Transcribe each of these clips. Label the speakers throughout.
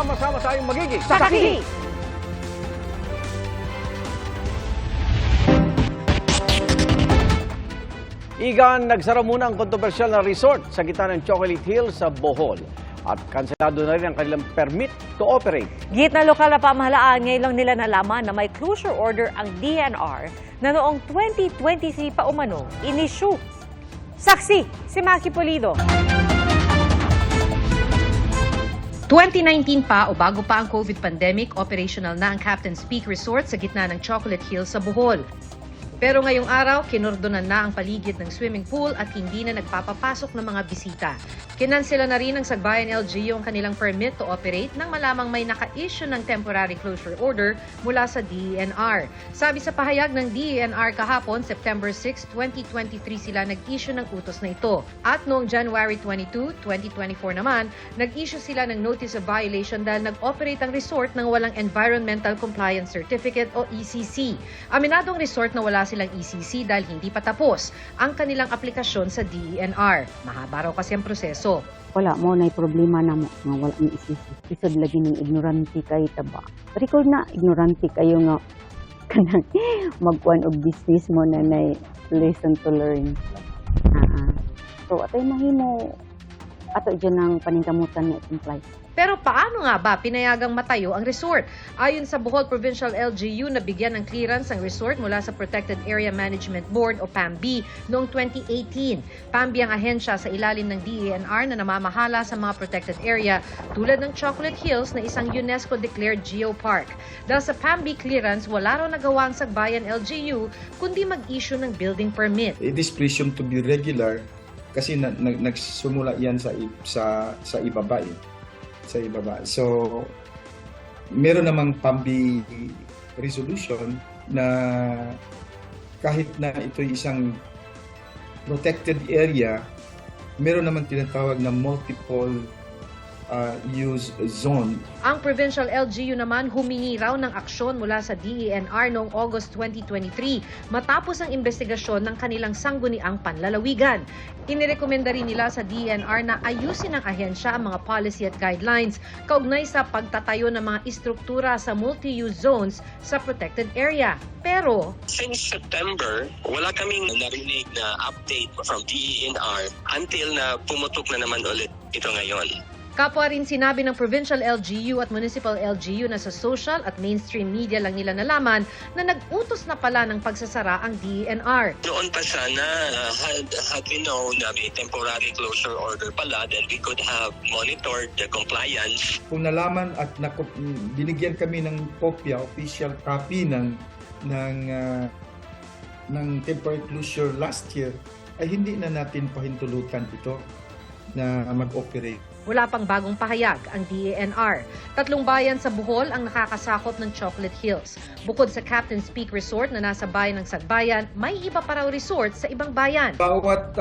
Speaker 1: Sama-sama tayong magiging
Speaker 2: Saksi!
Speaker 1: Igan, nagsara muna ang kontrobersyal na resort sa gitna ng Chocolate Hills sa Bohol. At kanselado na rin ang kanilang permit to operate.
Speaker 2: Gitna lokal na pamahalaan, ngayon lang nila nalaman na may closure order ang DNR na noong 2023 pa umano in-issue. Saksi, si Maki Pulido.
Speaker 3: 2019 pa o bago pa ang COVID pandemic, operational na ang Captain's Peak Resort sa gitna ng Chocolate Hills sa Bohol. Pero ngayong araw, kinordonan na ang paligid ng swimming pool at hindi na nagpapapasok ng mga bisita. Kinansela na rin ng Sagbayan LGU ang kanilang permit to operate nang malamang may naka-issue ng temporary closure order mula sa DENR. Sabi sa pahayag ng DENR kahapon, September 6, 2023 sila nag-issue ng utos na ito. At noong January 22, 2024 naman, nag-issue sila ng notice of violation dahil nag-operate ang resort ng walang Environmental Compliance Certificate o ECC. Aminadong resort na wala silang ECC dahil hindi pa tapos ang kanilang aplikasyon sa DENR. Mahaba raw kasi ang proseso.
Speaker 4: Wala mo na problema na mo nga wala ni isisi. Isod lagi ng ignorante kayo taba. Record na ignorante kayo nga kanang magkuan og business mo na lesson to learn. So atay mahimo ato dyan ang paningkamutan na comply.
Speaker 3: Pero paano nga ba pinayagang matayo ang resort? Ayon sa Bohol Provincial LGU, nabigyan ng clearance ang resort mula sa Protected Area Management Board o PAMB noong 2018. PAMB ang ahensya sa ilalim ng DENR na namamahala sa mga protected area tulad ng Chocolate Hills na isang UNESCO-declared geopark. Dahil sa PAMB clearance, wala raw nagawa ang Sagbayan LGU kundi mag-issue ng building permit.
Speaker 5: It is presumed to be regular kasi nagsumula yan sa ibaba sa ibaba. So, meron namang PAMB resolution na kahit na ito isang protected area, meron namang tinatawag na multiple use zone.
Speaker 3: Ang Provincial LGU naman humingi raw ng aksyon mula sa DENR noong August 2023 matapos ang investigasyon ng kanilang sangguniang panlalawigan. Inirekomenda rin nila sa DENR na ayusin ng ahensya ang mga policy at guidelines kaugnay sa pagtatayo ng mga istruktura sa multi-use zones sa protected area. Pero
Speaker 6: since September, wala kaming narinig na update from DENR until na pumutok na naman ulit ito ngayon.
Speaker 3: kapwa rin sinabi ng Provincial LGU at Municipal LGU na sa social at mainstream media lang nila nalaman na nag-utos na pala ng pagsasara ang DENR.
Speaker 6: Noon pa sana, had we known na may temporary closure order pala, then we could have monitored the compliance.
Speaker 5: Kung nalaman at binigyan kami ng kopya, official copy ng temporary closure last year, ay hindi na natin pahintulutan ito na mag-operate.
Speaker 3: Wala pang bagong pahayag ang DENR. 3 bayan sa Bohol ang nakakasakop ng Chocolate Hills. Bukod sa Captain's Peak Resort na nasa bayan ng Sagbayan, may iba pa raw resort sa ibang bayan.
Speaker 5: Bawat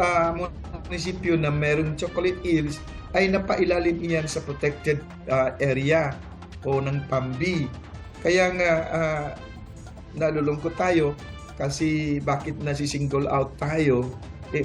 Speaker 5: munisipyo na mayroong Chocolate Hills ay napailalim iyan sa protected area o ng PAMB. Kaya nga nalulungkot tayo kasi bakit nasi-single out tayo,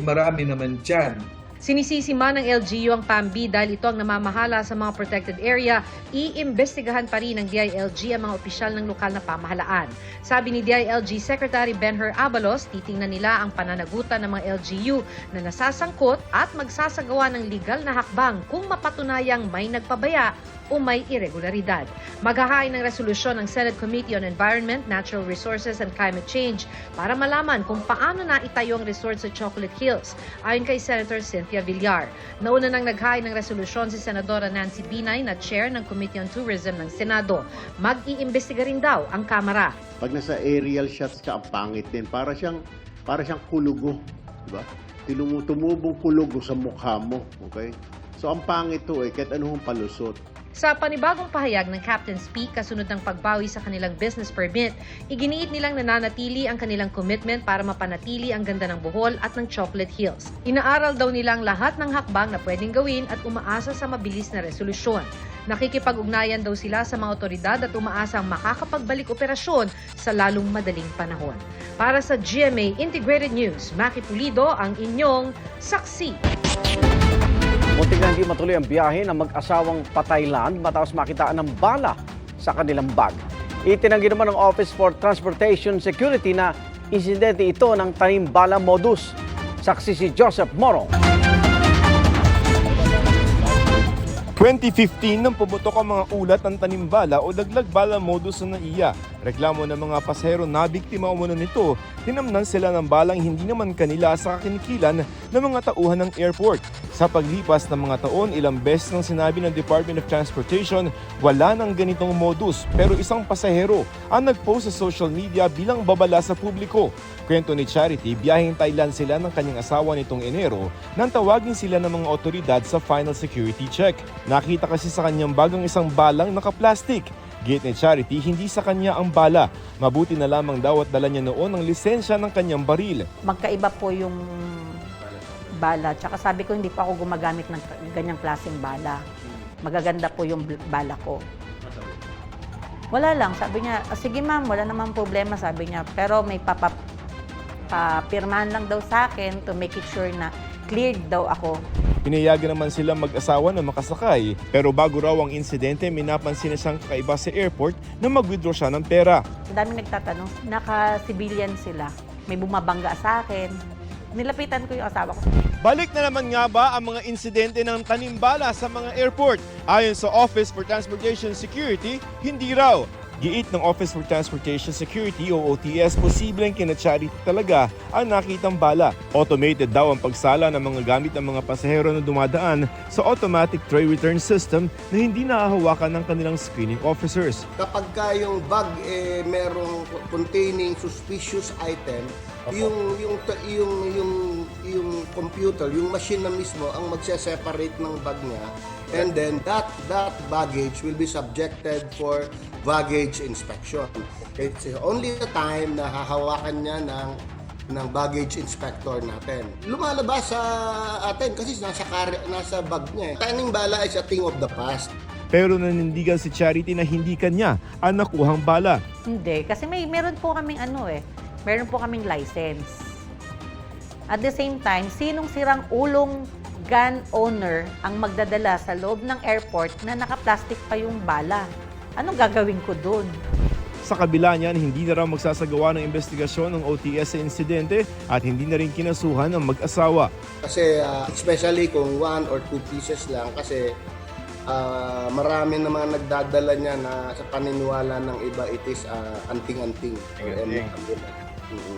Speaker 5: marami naman dyan.
Speaker 3: Sinisisi man ng LGU ang PAMB dahil ito ang namamahala sa mga protected area, iimbestigahan pa rin ng DILG ang mga opisyal ng lokal na pamahalaan. Sabi ni DILG Secretary Benher Abalos, titingnan nila ang pananagutan ng mga LGU na nasasangkot at magsasagawa ng legal na hakbang kung mapatunayang may nagpabaya o may irregularidad. Maghahain ng resolusyon ng Senate Committee on Environment, Natural Resources and Climate Change para malaman kung paano na itayo ang resort sa Chocolate Hills, ayon kay Senator Cynthia Villar. Nauna nang naghain ng resolusyon si Senadora Nancy Binay na chair ng Committee on Tourism ng Senado. Mag-iimbestiga rin daw ang Kamara.
Speaker 7: Pag nasa aerial shots ka, ang pangit din. Para siyang kulugo. Diba? Tumubong kulugo sa mukha mo. Okay? So ang pangit to kahit anong palusot.
Speaker 3: Sa panibagong pahayag ng Captain's Peak kasunod ng pagbawi sa kanilang business permit, iginiit nilang nananatili ang kanilang commitment para mapanatili ang ganda ng Bohol at ng Chocolate Hills. Inaaral daw nilang lahat ng hakbang na pwedeng gawin at umaasa sa mabilis na resolusyon. Nakikipag-ugnayan daw sila sa mga otoridad at umaasang makakapagbalik operasyon sa lalong madaling panahon. Para sa GMA Integrated News, Maki Pulido ang inyong saksi.
Speaker 1: Muntik na hindi matuloy ang biyahe ng mag-asawang patay lang demand matapos makitaan ng bala sa kanilang bag. Itinanggi naman ng Office for Transportation Security na insidente ito ng tanim bala modus. Saksi si Joseph Morong.
Speaker 8: 2015 nang pumutok ang mga ulat ng tanimbala o daglag bala modus sa NAIA. Reklamo ng mga pasahero na biktima umano nito, tinamnan sila ng balang hindi naman kanila sa kakinikilan ng mga tauhan ng airport. Sa paglipas ng mga taon, ilang beses nang sinabi ng Department of Transportation, wala nang ganitong modus. Pero isang pasahero ang nag-post sa social media bilang babala sa publiko. Kwento ni Charity, biyaheng Thailand sila ng kanyang asawa nitong Enero nang tawagin sila ng mga otoridad sa final security check. Nakita kasi sa kanyang bagang isang balang nakaplastik. Gate ni Charity, hindi sa kanya ang bala. Mabuti na lamang daw at dala niya noon ang lisensya ng kanyang baril.
Speaker 9: Magkaiba po yung bala. Tsaka sabi ko, hindi pa ako gumagamit ng ganyang klaseng bala. Magaganda po yung bala ko. Wala lang. Sabi niya, sige ma'am, wala namang problema, sabi niya. Pero may papirmahan lang daw sa akin to make it sure na cleared daw ako.
Speaker 8: Pinayagan naman silang mag-asawa na makasakay. Pero bago raw ang insidente, may napansin na siyang kakaiba sa airport na mag-withdraw siya ng pera.
Speaker 9: Ang daming nagtatanong, naka-civilian sila. May bumabangga sa akin. Nilapitan ko yung asawa ko.
Speaker 8: Balik na naman nga ba ang mga insidente ng tanimbala sa mga airport? Ayon sa Office for Transportation Security, hindi raw. Giit ng Office for Transportation Security o OTS, posibleng kina Charity talaga ang nakitang bala. Automated daw ang pagsala ng mga gamit ng mga pasahero na dumadaan sa automatic tray return system na hindi nahahawakan ng kanilang screening officers.
Speaker 10: Kapag yung bag merong containing suspicious item, yung computer, yung machine na mismo ang magse-separate ng bag niya, and then that baggage will be subjected for baggage inspection. It's only the time na hahawakan niya ng baggage inspector natin. Lumalabas sa atin kasi nasa bag niya. Taning bala is a thing of the past.
Speaker 8: Pero nanindigan si Charity na hindi kanya ang nakuhang bala.
Speaker 9: Hindi, kasi meron po kaming meron po kaming license. At the same time, sinong sirang ulong gun owner ang magdadala sa loob ng airport na naka-plastic pa yung bala? Anong gagawin ko doon?
Speaker 8: Sa kabila niyan, hindi na raw magsasagawa ng investigasyon ng OTS sa insidente at hindi na rin kinasuhan ng mag-asawa.
Speaker 10: Kasi especially kung 1 or 2 pieces lang, kasi marami na mga nagdadala niya na sa paniniwala ng iba, it is anting-anting.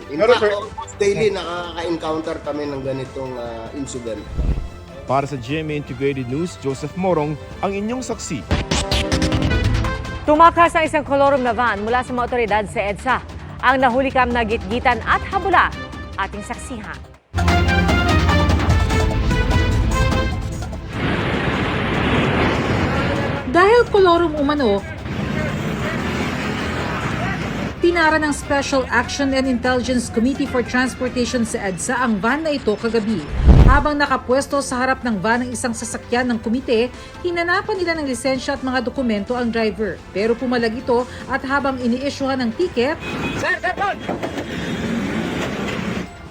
Speaker 10: In fact, almost daily nakaka-encounter kami ng ganitong incident.
Speaker 8: Para sa GMA Integrated News, Joseph Morong, ang inyong saksi.
Speaker 2: Tumakas ang isang kolorum na van mula sa mga otoridad sa EDSA. Ang nahulikam na gitgitan at habula, ating saksihan.
Speaker 3: Dahil kolorum umano, tinara ng Special Action and Intelligence Committee for Transportation sa EDSA ang van na ito kagabi. Habang nakapwesto sa harap ng van ng isang sasakyan ng komite, hinanapan nila ng lisensya at mga dokumento ang driver. Pero pumalag ito at habang ini-issuehan ng ticket,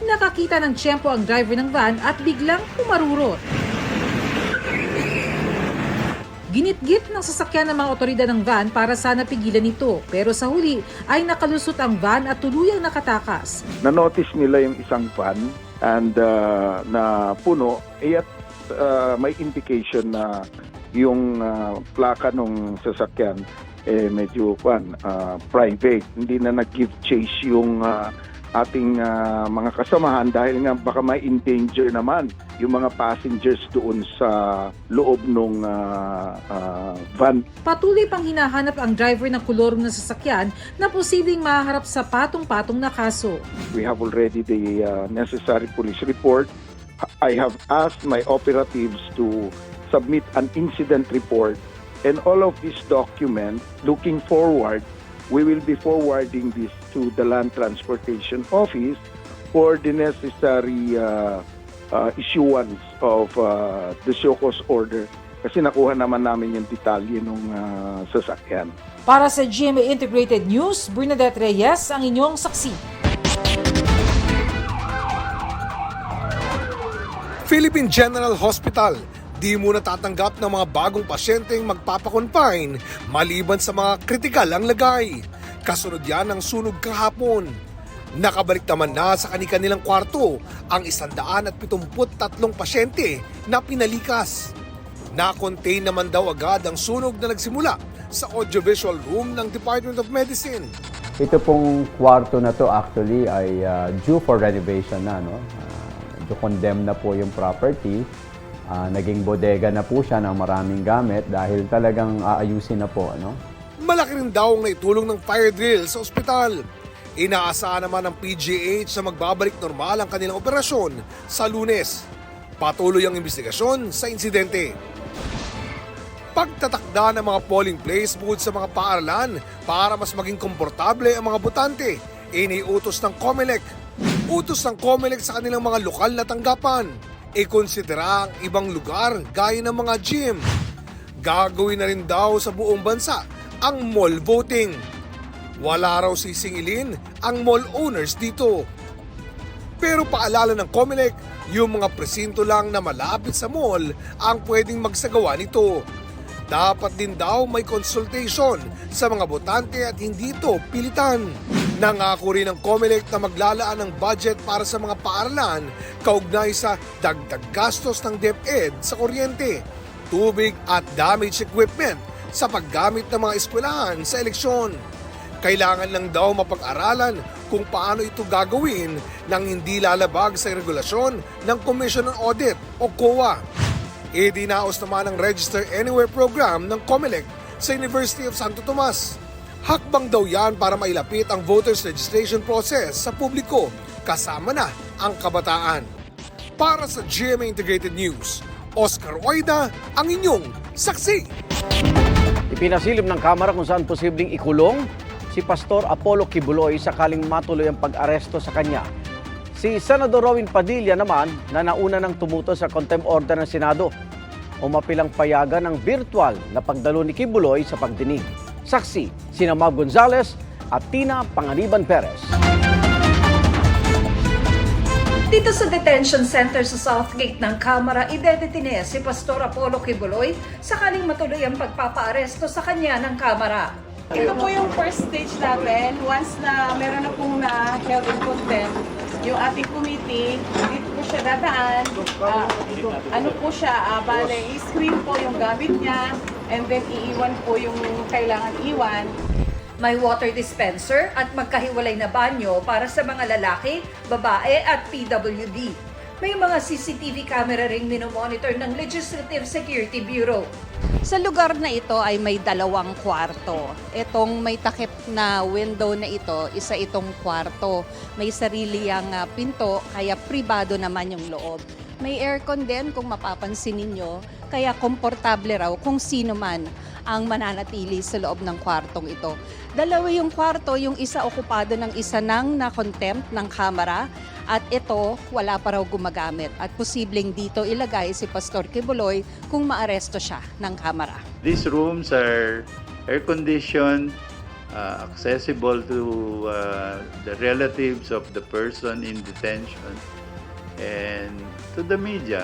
Speaker 3: nakakita ng tiyempo ang driver ng van at biglang pumarurot. Ginitgit ng sasakyan ng mga otoridad ng van para sana pigilan ito. Pero sa huli ay nakalusot ang van at tuluyang nakatakas.
Speaker 11: Na-notice nila yung isang van and na puno, at may indication na yung plaka ng sasakyan medyo private. Hindi na nag-give chase yung ating mga kasamahan dahil nga baka may endanger naman yung mga passengers doon sa loob ng van.
Speaker 3: Patuloy pang hinahanap ang driver ng kolorum na sasakyan na posibleng maharap sa patong-patong na kaso.
Speaker 11: We have already the necessary police report. I have asked my operatives to submit an incident report, and all of these documents, looking forward, we will be forwarding this to the Land Transportation Office for the necessary issuance of the show cause order kasi nakuha naman namin yung detalye ng sasakyan.
Speaker 3: Para sa GMA Integrated News, Bernadette Reyes ang inyong saksi.
Speaker 12: Philippine General Hospital Di muna tatanggap ng mga bagong pasyenteng magpapakonfine maliban sa mga kritikal ang lagay. Kasunod yan ng sunog kahapon. Nakabalik naman na sa kanilang kwarto ang 173 pasyente na pinalikas. Na-contain naman daw agad ang sunog na nagsimula sa audiovisual room ng Department of Medicine.
Speaker 13: Ito pong kwarto na to actually ay due for renovation na. No? Condemn na po yung property. Naging bodega na po siya ng maraming gamit dahil talagang aayusin na po. Ano?
Speaker 12: Malaki rin daw ang naitulong ng fire drill sa ospital. Inaasahan naman ng PGH na magbabalik normal ang kanilang operasyon sa Lunes. Patuloy ang investigasyon sa insidente. Pagtatakda ng mga polling place bukod sa mga paaralan para mas maging komportable ang mga botante, iniutos ng COMELEC. Utos ng COMELEC sa kanilang mga lokal na tanggapan. Ikonsidera ang ibang lugar gaya ng mga gym. Gagawin na rin daw sa buong bansa ang mall voting. Wala raw sisingilin ang mall owners dito. Pero paalala ng COMELEC, yung mga presinto lang na malapit sa mall ang pwedeng magsagawa nito. Dapat din daw may consultation sa mga botante at hindi ito pilitan. Nangako rin ng COMELEC na maglalaan ng budget para sa mga paaralan kaugnay sa dagdag gastos ng DepEd sa kuryente, tubig at damage equipment sa paggamit ng mga eskwelahan sa eleksyon. Kailangan lang daw mapag-aralan kung paano ito gagawin nang hindi lalabag sa regulasyon ng Commission on Audit o COA. Idinaos naman ang Register Anywhere program ng COMELEC sa University of Santo Tomas. Hakbang daw yan para mailapit ang voters registration process sa publiko, kasama na ang kabataan. Para sa GMA Integrated News, Oscar Oida, ang inyong saksi.
Speaker 1: Ipinasilip ng Kamara kung saan posibleng ikulong si Pastor Apollo Kibuloy sakaling matuloy ang pag-aresto sa kanya. Si Senador Robin Padilla naman na nauna ng tumuto sa contempt order ng Senado. Umapilang payagan ng virtual na pagdalo ni Kibuloy sa pagdinig. Saksi, sina Mab Gonzales at Tina Panganiban Perez.
Speaker 14: Dito sa detention center sa Southgate ng Kamara, idedetine si Pastor Apollo Kibuloy sakaling matuloy ang pagpapaaresto sa kanya ng Kamara.
Speaker 15: Ito po yung first stage natin. Once na meron na pong na-held in contempt, yung ating committee, dito po siya dadaan. Ano po siya, bale, i-screen po yung gamit niya, and then iiwan po yung kailangan iwan.
Speaker 14: May water dispenser at magkahiwalay na banyo para sa mga lalaki, babae at PWD. May mga CCTV camera ring minomonitor ng Legislative Security Bureau.
Speaker 16: Sa lugar na ito ay may 2 kwarto. Itong may takip na window na ito, isa itong kwarto. May sarili ang pinto, kaya pribado naman yung loob. May aircon din kung mapapansin ninyo, kaya komportable raw kung sino man ang mananatili sa loob ng kwartong ito. 2 yung kwarto, yung isa okupado ng isa ng na-contempt ng Kamara at ito wala pa raw gumagamit at posibleng dito ilagay si Pastor Kibuloy kung maaresto siya ng Kamara.
Speaker 17: These rooms are air-conditioned, accessible to the relatives of the person in detention and to the media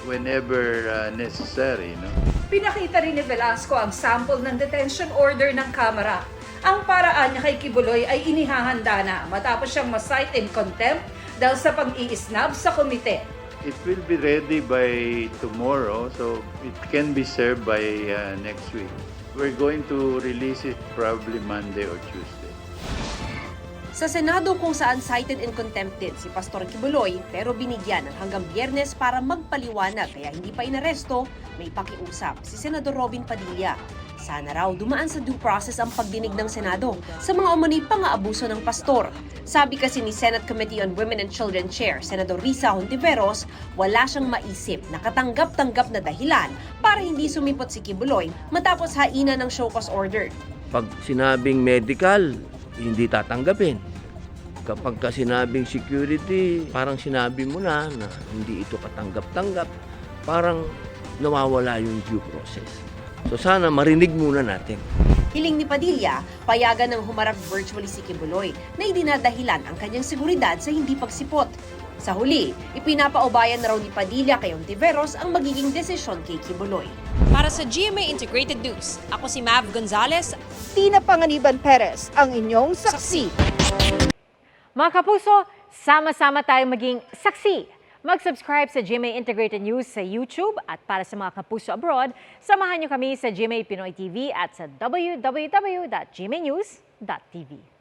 Speaker 17: whenever necessary. No?
Speaker 14: Pinakita rin ni Velasco ang sample ng detention order ng Kamara. Ang paraan niya kay Kibuloy ay inihahanda na matapos siyang ma-cite in contempt dahil sa pag-iisnab sa komite.
Speaker 17: It will be ready by tomorrow, so it can be served by next week. We're going to release it probably Monday or Tuesday.
Speaker 18: Sa Senado kung saan cited in contempt din si Pastor Kibuloy pero binigyan ng hanggang Biyernes para magpaliwanag kaya hindi pa inaresto, may pakiusap si Senador Robin Padilla. Sana raw dumaan sa due process ang pagdinig ng Senado sa mga umano'y pang-aabuso ng pastor. Sabi kasi ni Senate Committee on Women and Children Chair, Senador Risa Hontiveros, wala siyang maisip na katanggap-tanggap na dahilan para hindi sumipot si Kibuloy matapos haina ng show cause order.
Speaker 19: Pag sinabing medical, hindi tatanggapin. Kapag ka sinabing security, parang sinabi mo na hindi ito katanggap-tanggap, parang nawawala yung due process. So sana marinig muna natin.
Speaker 18: Hiling ni Padilla, payagan ng humarap virtually si Kibuloy na idinadahilan ang kanyang seguridad sa hindi pagsipot. Sa huli, ipinapaubayan na raw ni Padilla kay Ontiveros ang magiging desisyon kay Kibuloy.
Speaker 20: Para sa GMA Integrated News, ako si Mav Gonzalez.
Speaker 14: Tina Panganiban Perez, ang inyong saksi.
Speaker 2: Mga kapuso, sama-sama tayong maging saksi. Mag-subscribe sa GMA Integrated News sa YouTube at para sa mga kapuso abroad, samahan niyo kami sa GMA Pinoy TV at sa www.gmanews.tv.